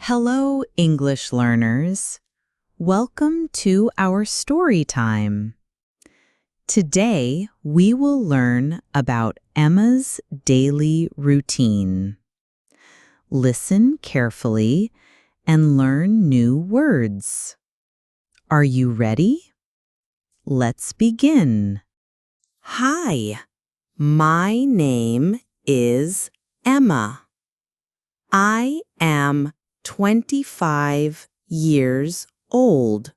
Hello, English learners. Welcome to our story time. Today, we will learn about Emma's daily routine. Listen carefully and learn new words. Are you ready? Let's begin. Hi, my name is Emma. I am 25 years old.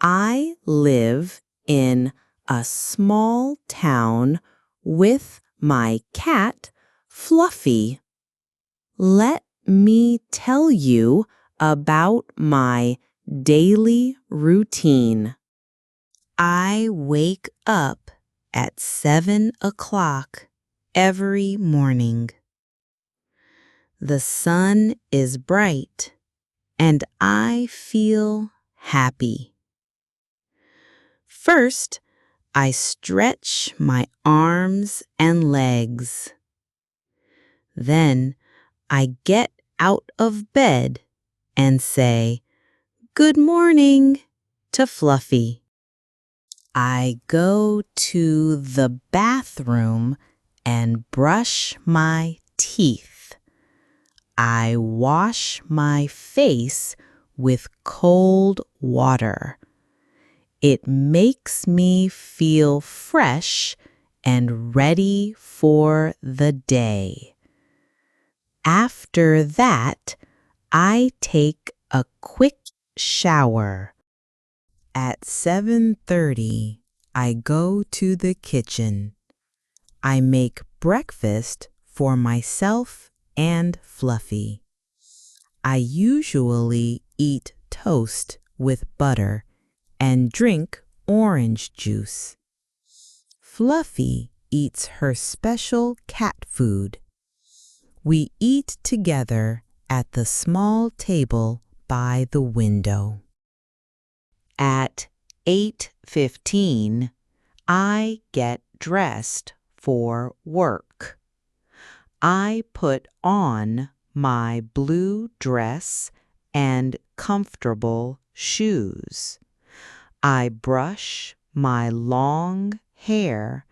I live in a small town with my cat, Fluffy. Let me tell you about my daily routine. I wake up at 7 o'clock every morning. The sun is bright and I feel happy. First, I stretch my arms and legs. Then I get out of bed and say, "Good morning" to Fluffy. I go to the bathroom and brush my teeth. I wash my face with cold water. It makes me feel fresh and ready for the day. After that, I take a quick shower. At 7:30, I go to the kitchen. I make breakfast for myself and Fluffy. I usually eat toast with butter and drink orange juice. Fluffy eats her special cat food. We eat together at the small table by the window. At 8:15, I get dressed for work. I put on my blue dress and comfortable shoes. I brush my long hair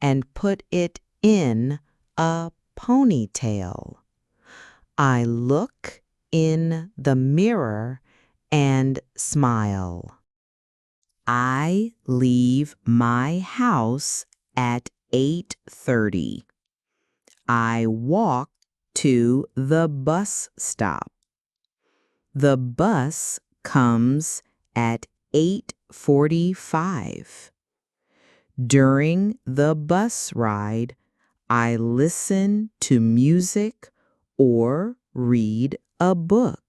and put it in a ponytail. I look in the mirror and smile. I leave my house at 8:30. I walk to the bus stop. The bus comes at 8:45. During the bus ride, I listen to music or read a book.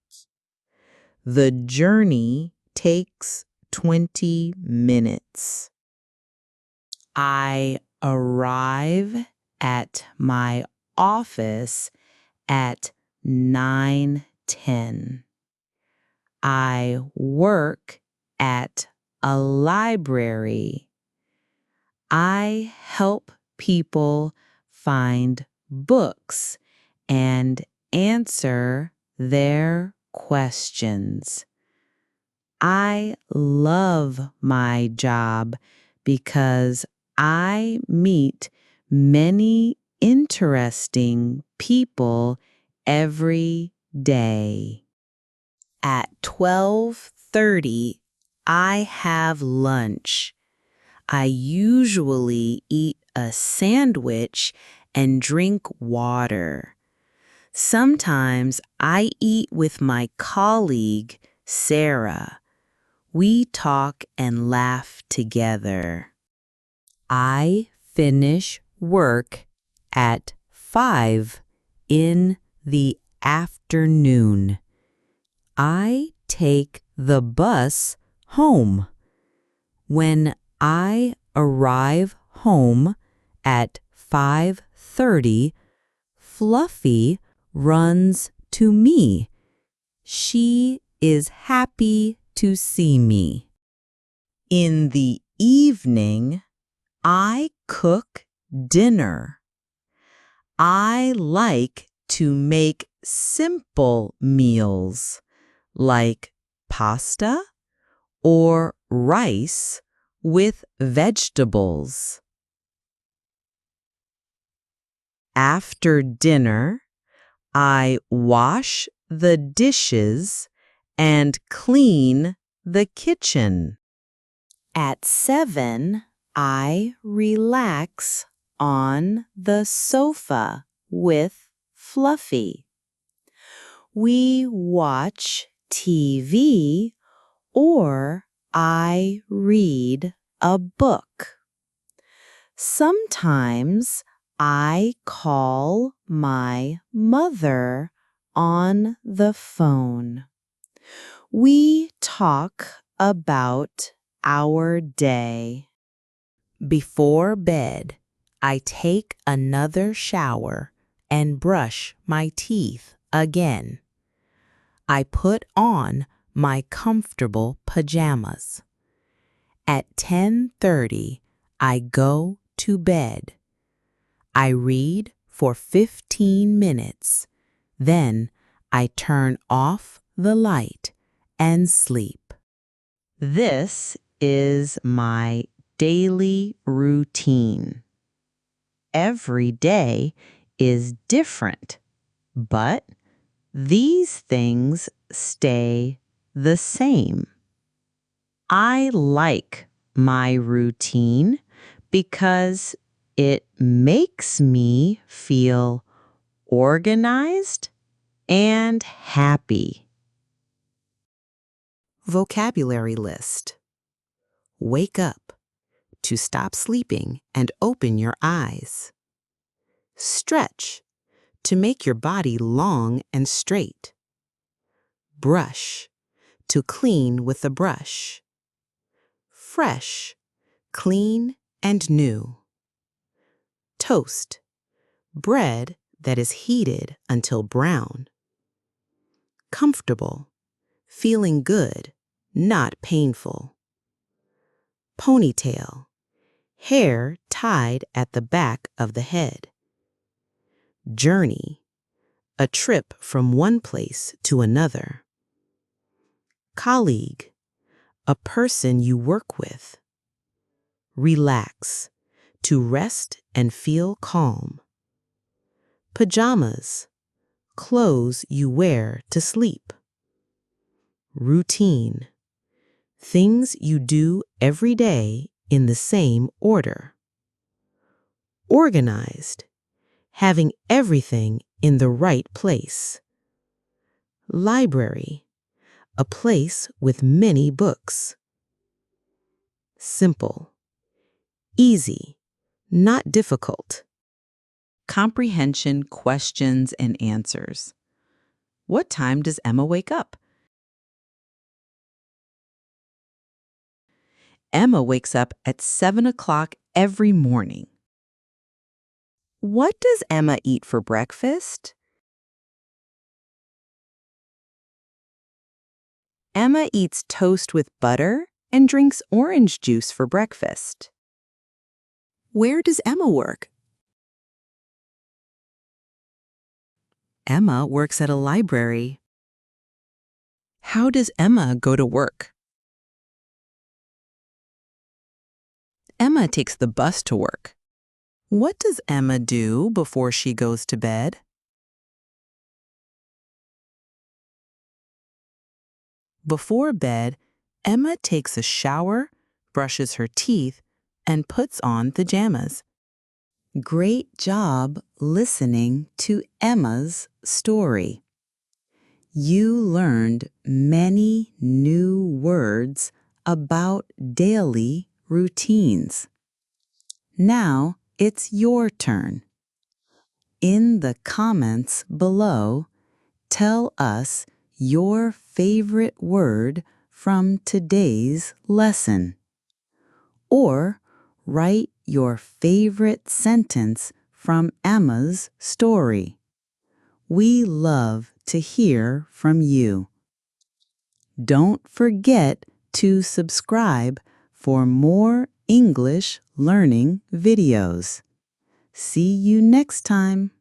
The journey takes 20 minutes. I arrive at my office at 9:10. I work at a library. I help people find books and answer their questions. I love my job because I meet many interesting people every day. At 12:30, I have lunch. I usually eat a sandwich and drink water. Sometimes I eat with my colleague, Sarah. We talk and laugh together. I finish work at 5 in the afternoon. I take the bus home. When I arrive home at 5:30, Fluffy runs to me. She is happy to see me. In the evening, I cook dinner. I like to make simple meals like pasta or rice with vegetables. After dinner, I wash the dishes and clean the kitchen. At 7, I relax on the sofa with Fluffy. We watch TV or I read a book. Sometimes I call my mother on the phone. We talk about our day. Before bed, I take another shower and brush my teeth again. I put on my comfortable pajamas. At 10:30, I go to bed. I read for 15 minutes. Then I turn off the light and sleep. This is my daily routine. Every day is different, but these things stay the same. I like my routine because it makes me feel organized and happy. Vocabulary list. Wake up, to stop sleeping and open your eyes. Stretch, to make your body long and straight. Brush, to clean with a brush. Fresh, clean and new. Toast, bread that is heated until brown. Comfortable, feeling good, not painful. Ponytail, hair tied at the back of the head. Journey, a trip from one place to another. Colleague, a person you work with. Relax, to rest and feel calm. Pajamas, clothes you wear to sleep. Routine, things you do every day in the same order. Organized, having everything in the right place. Library, a place with many books. Simple, easy, not difficult. Comprehension questions and answers. What time does Emma wake up? Emma wakes up at 7 o'clock every morning. What does Emma eat for breakfast? Emma eats toast with butter and drinks orange juice for breakfast. Where does Emma work? Emma works at a library. How does Emma go to work? Emma takes the bus to work. What does Emma do before she goes to bed? Before bed, Emma takes a shower, brushes her teeth, and puts on pajamas. Great job listening to Emma's story. You learned many new words about daily routines. Now it's your turn. In the comments below, tell us your favorite word from today's lesson. Or write your favorite sentence from Emma's story. We love to hear from you. Don't forget to subscribe for more English learning videos. See you next time.